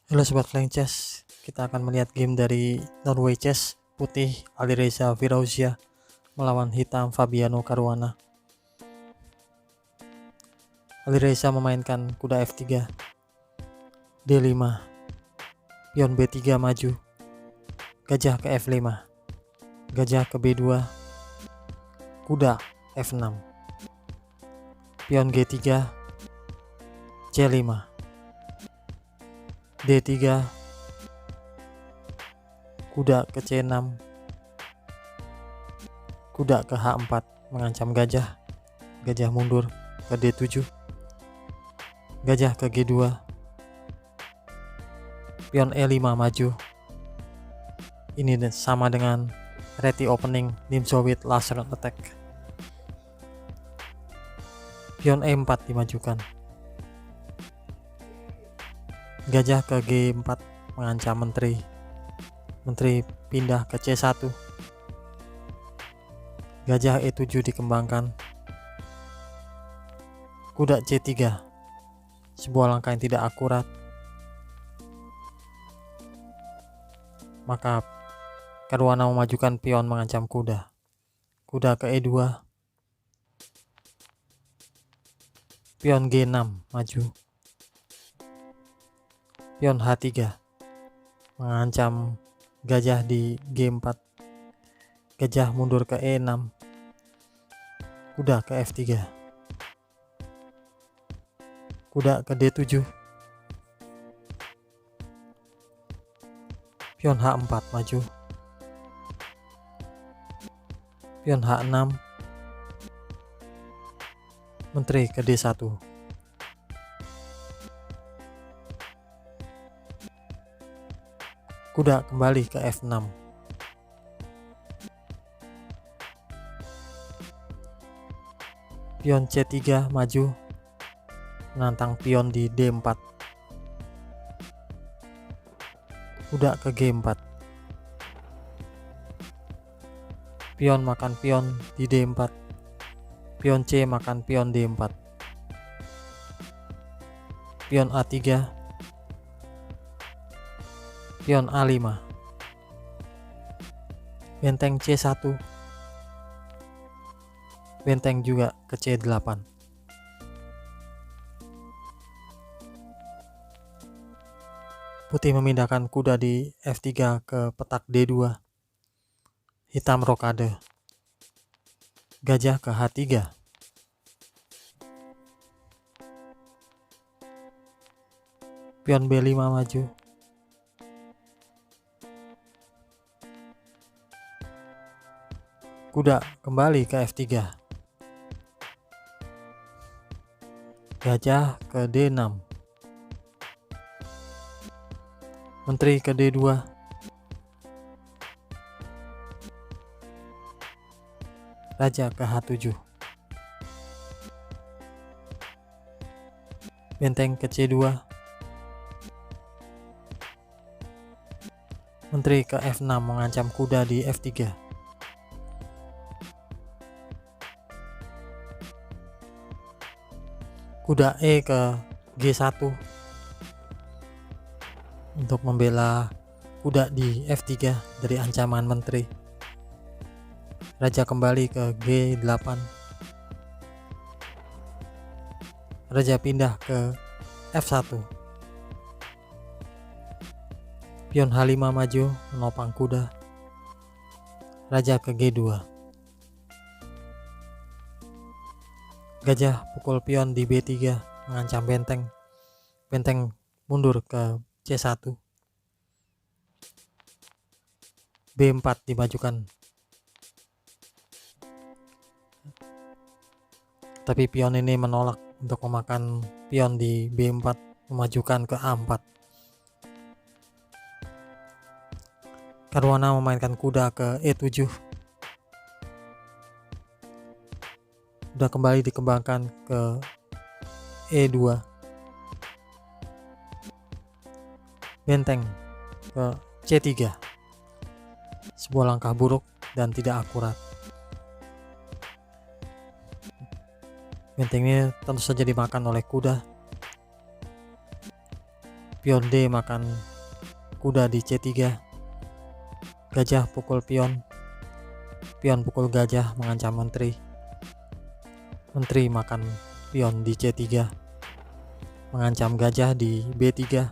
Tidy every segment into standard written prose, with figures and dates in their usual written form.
Halo Sobat Flying Chess, kita akan melihat game dari Norway Chess. Putih Alireza Firouzja melawan hitam Fabiano Caruana. Alireza memainkan kuda F3, D5, pion B3 maju, gajah ke F5, gajah ke B2, kuda F6, pion G3, C5, D3, kuda ke C6, kuda ke H4 mengancam gajah, gajah mundur ke D7, gajah ke G2, pion E5 maju. Ini sama dengan ready opening Nimzowitsch laser attack. Pion E4 dimajukan, gajah ke G4 mengancam menteri pindah ke C1, gajah E7 dikembangkan, kuda C3, sebuah langkah yang tidak akurat, maka Caruana memajukan pion mengancam kuda ke E2, pion G6 maju, pion H3 mengancam gajah di G4, gajah mundur ke E6, kuda ke F3, kuda ke D7, pion H4 maju, pion H6, menteri ke D1, kuda kembali ke F6, pion C3 maju menantang pion di D4, kuda ke G4, pion makan pion di D4, pion C makan pion D4, pion A3, pion A5, benteng C1, benteng juga ke C8. Putih memindahkan kuda di F3 ke petak D2, hitam rokade, gajah ke H3, pion B5 maju, kuda kembali ke F3, gajah ke D6, menteri ke D2, raja ke H7, benteng ke C2, menteri ke F6 mengancam kuda di F3, kuda E ke G1 untuk membela kuda di F3 dari ancaman menteri, raja kembali ke G8, raja pindah ke F1, pion H5 maju menopang kuda, raja ke G2, gajah pukul pion di B3 mengancam benteng mundur ke C1, B4 dimajukan, tapi pion ini menolak untuk memakan pion di B4, memajukan ke A4. Caruana memainkan kuda ke E7, kuda kembali dikembangkan ke E2, benteng ke C3, sebuah langkah buruk dan tidak akurat. Benteng ini tentu saja dimakan oleh kuda, Pion D makan kuda di C3. Gajah pukul pion. Pion pukul gajah mengancam menteri. Menteri makan pion di C3 mengancam gajah di B3.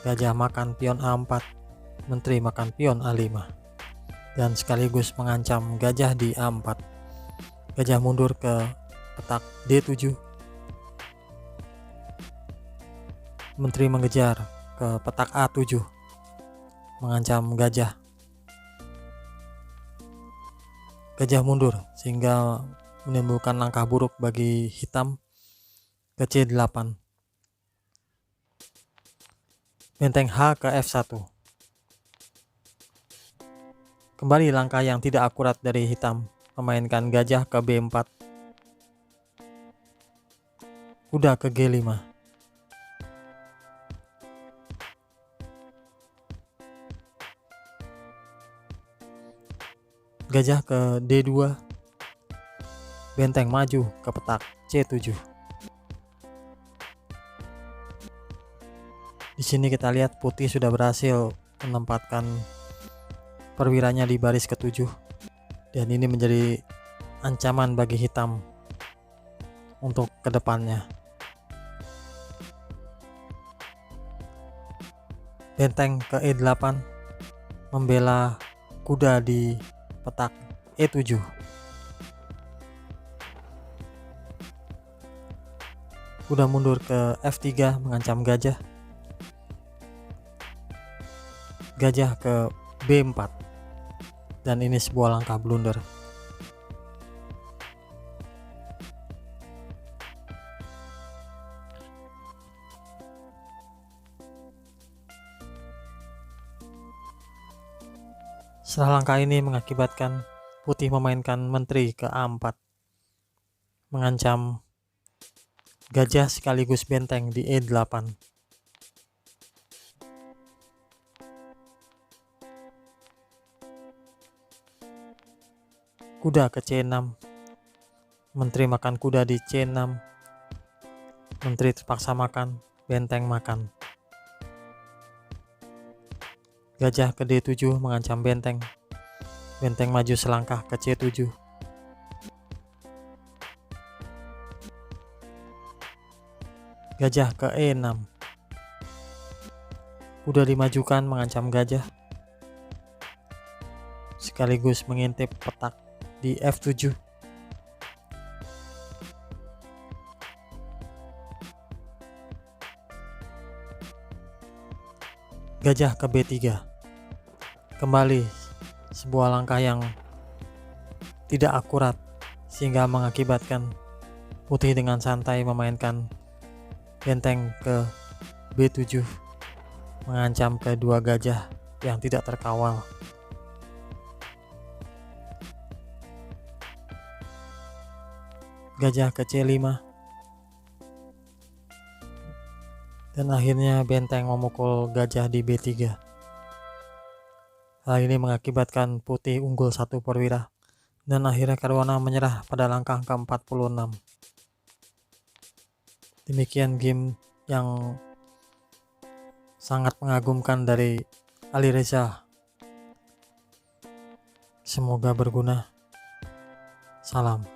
Gajah makan pion A4. Menteri makan pion A5 dan sekaligus mengancam gajah di A4. Gajah mundur ke petak D7. Menteri mengejar ke petak A7 mengancam gajah. Gajah mundur sehingga menimbulkan langkah buruk bagi hitam ke C8. Benteng H ke F1. Kembali langkah yang tidak akurat dari hitam, memainkan gajah ke B4. Kuda ke G5. Gajah ke D2. Benteng maju ke petak C7. Di sini kita lihat putih sudah berhasil menempatkan perwiranya di baris ke-7, dan ini menjadi ancaman bagi hitam untuk kedepannya. Benteng ke E8 membela kuda di petak E7. Kuda mundur ke F3 mengancam gajah. Gajah ke B4, dan ini sebuah langkah blunder. Setelah langkah ini mengakibatkan putih memainkan menteri ke A4 mengancam gajah sekaligus benteng di E8. Kuda ke C6. Menteri makan kuda di C6. Menteri terpaksa makan, benteng makan. Gajah ke D7 mengancam benteng. Benteng maju selangkah ke C7. Gajah ke E6. Kuda dimajukan mengancam gajah, sekaligus mengintip petak di F7. Gajah ke B3. Kembali sebuah langkah yang tidak akurat sehingga mengakibatkan putih dengan santai memainkan benteng ke B7 mengancam kedua gajah yang tidak terkawal. Gajah ke C5, dan akhirnya benteng memukul gajah di B3. Hal ini mengakibatkan putih unggul 1 perwira, dan akhirnya Caruana menyerah pada langkah ke-46. Demikian game yang sangat mengagumkan dari Alireza. Semoga berguna. Salam.